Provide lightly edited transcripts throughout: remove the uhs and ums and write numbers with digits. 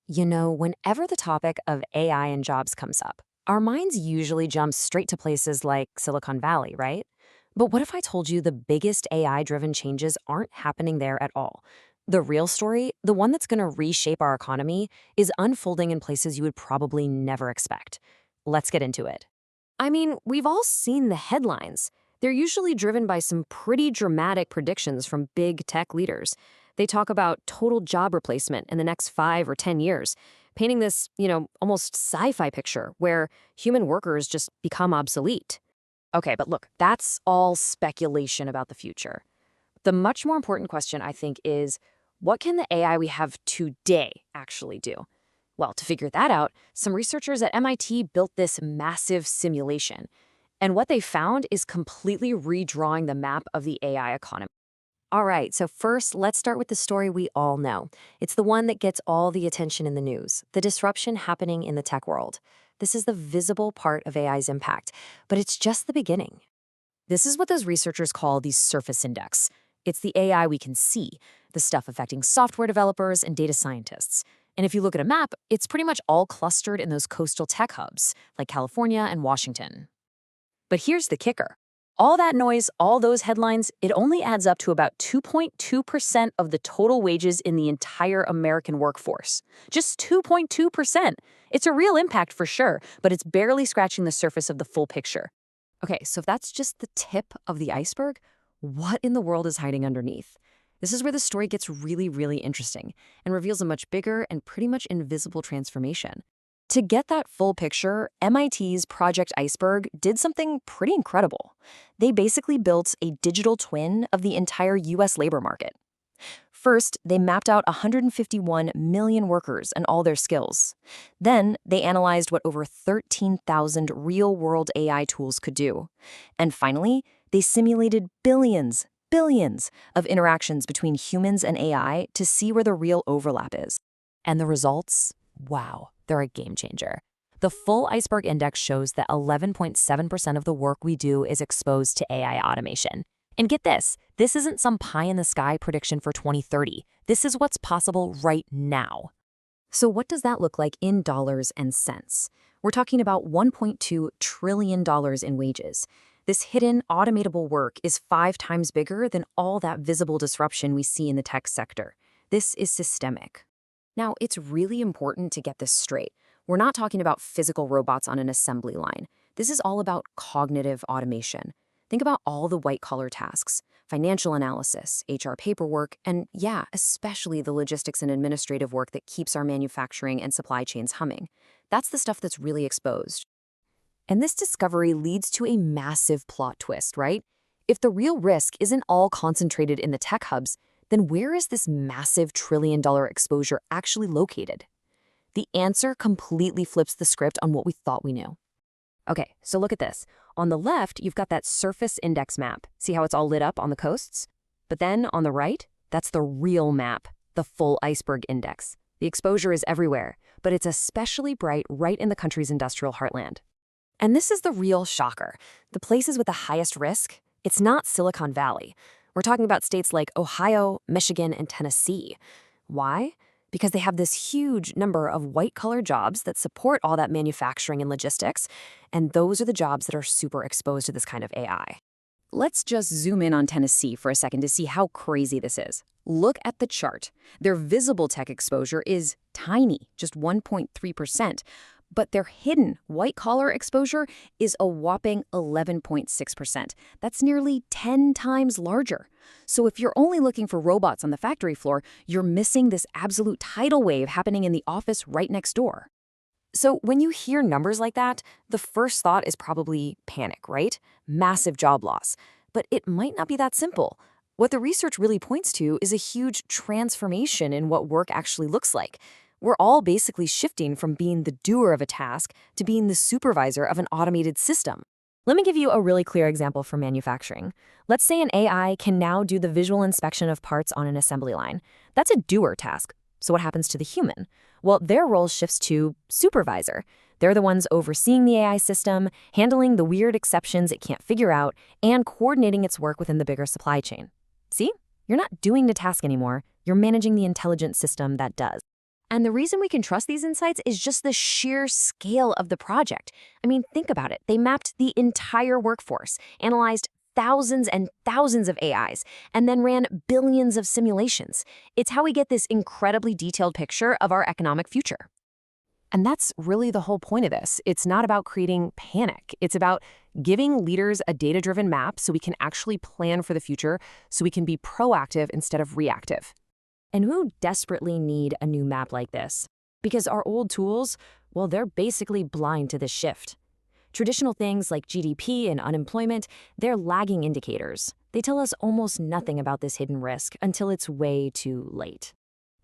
Whenever the topic of AI and jobs comes up, our minds usually jump straight to places like Silicon Valley, right? But what if I told you the biggest AI driven changes aren't happening there at all? The real story, the one that's going to reshape our economy, is unfolding in places you would probably never expect. Let's get into it. I mean, we've all seen the headlines. They're usually driven by some pretty dramatic predictions from big tech leaders. They talk about total job replacement in the next 5 or 10 years, painting this, almost sci fi picture where human workers just become obsolete. Okay, but look, that's all speculation about the future. The much more important question, I think, is what can the AI we have today actually do? Well, to figure that out, some researchers at MIT built this massive simulation. And what they found is completely redrawing the map of the AI economy. All right, so first, let's start with the story we all know. It's the one that gets all the attention in the news, the disruption happening in the tech world. This is the visible part of AI's impact, but it's just the beginning. This is what those researchers call the surface index. It's the AI we can see, the stuff affecting software developers and data scientists. And if you look at a map, it's pretty much all clustered in those coastal tech hubs, like California and Washington. But here's the kicker. All that noise, all those headlines, it only adds up to about 2.2% of the total wages in the entire American workforce. Just 2.2%. It's a real impact for sure, but it's barely scratching the surface of the full picture. Okay, so if that's just the tip of the iceberg, what in the world is hiding underneath? This is where the story gets really, really interesting and reveals a much bigger and pretty much invisible transformation. To get that full picture, MIT's Project Iceberg did something pretty incredible. They basically built a digital twin of the entire US labor market. First, they mapped out 151 million workers and all their skills. Then, they analyzed what over 13,000 real-world AI tools could do. And finally, they simulated billions of interactions between humans and AI to see where the real overlap is. And the results? Wow, they're a game changer. The full iceberg index shows that 11.7% of the work we do is exposed to AI automation. And get this isn't some pie-in-the-sky prediction for 2030. This is what's possible right now. So what does that look like in dollars and cents? We're talking about $1.2 trillion in wages. This hidden, automatable work is 5 times bigger than all that visible disruption we see in the tech sector. This is systemic. Now, it's really important to get this straight. We're not talking about physical robots on an assembly line. This is all about cognitive automation. Think about all the white-collar tasks, financial analysis, HR paperwork, and yeah, especially the logistics and administrative work that keeps our manufacturing and supply chains humming. That's the stuff that's really exposed. And this discovery leads to a massive plot twist, right? If the real risk isn't all concentrated in the tech hubs, then where is this massive trillion-dollar exposure actually located? The answer completely flips the script on what we thought we knew. Okay, so look at this. On the left, you've got that surface index map. See how it's all lit up on the coasts? But then on the right, that's the real map, the full iceberg index. The exposure is everywhere, but it's especially bright right in the country's industrial heartland. And this is the real shocker. The places with the highest risk, it's not Silicon Valley. We're talking about states like Ohio, Michigan, and Tennessee. Why? Because they have this huge number of white-collar jobs that support all that manufacturing and logistics, and those are the jobs that are super exposed to this kind of AI. Let's just zoom in on Tennessee for a second to see how crazy this is. Look at the chart. Their visible tech exposure is tiny, just 1.3%. But their hidden white-collar exposure is a whopping 11.6%. That's nearly 10 times larger. So if you're only looking for robots on the factory floor, you're missing this absolute tidal wave happening in the office right next door. So when you hear numbers like that, the first thought is probably panic, right? Massive job loss. But it might not be that simple. What the research really points to is a huge transformation in what work actually looks like. We're all basically shifting from being the doer of a task to being the supervisor of an automated system. Let me give you a really clear example for manufacturing. Let's say an AI can now do the visual inspection of parts on an assembly line. That's a doer task. So what happens to the human? Well, their role shifts to supervisor. They're the ones overseeing the AI system, handling the weird exceptions it can't figure out, and coordinating its work within the bigger supply chain. See? You're not doing the task anymore. You're managing the intelligent system that does. And the reason we can trust these insights is just the sheer scale of the project. I mean, think about it. They mapped the entire workforce, analyzed thousands and thousands of AIs, and then ran billions of simulations. It's how we get this incredibly detailed picture of our economic future. And that's really the whole point of this. It's not about creating panic. It's about giving leaders a data-driven map so we can actually plan for the future, so we can be proactive instead of reactive. And who desperately need a new map like this? Because our old tools, well, they're basically blind to this shift. Traditional things like GDP and unemployment, they're lagging indicators. They tell us almost nothing about this hidden risk until it's way too late.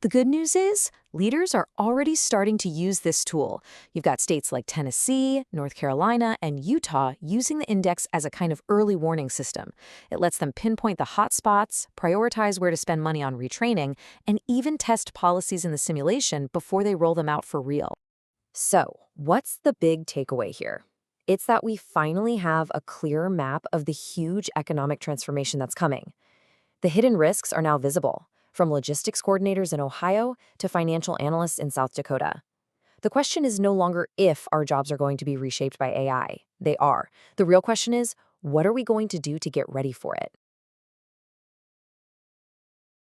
The good news is, leaders are already starting to use this tool. You've got states like Tennessee, North Carolina, and Utah using the index as a kind of early warning system. It lets them pinpoint the hot spots, prioritize where to spend money on retraining, and even test policies in the simulation before they roll them out for real. So, what's the big takeaway here? It's that we finally have a clearer map of the huge economic transformation that's coming. The hidden risks are now visible, from logistics coordinators in Ohio to financial analysts in South Dakota. The question is no longer if our jobs are going to be reshaped by AI. They are. The real question is, what are we going to do to get ready for it?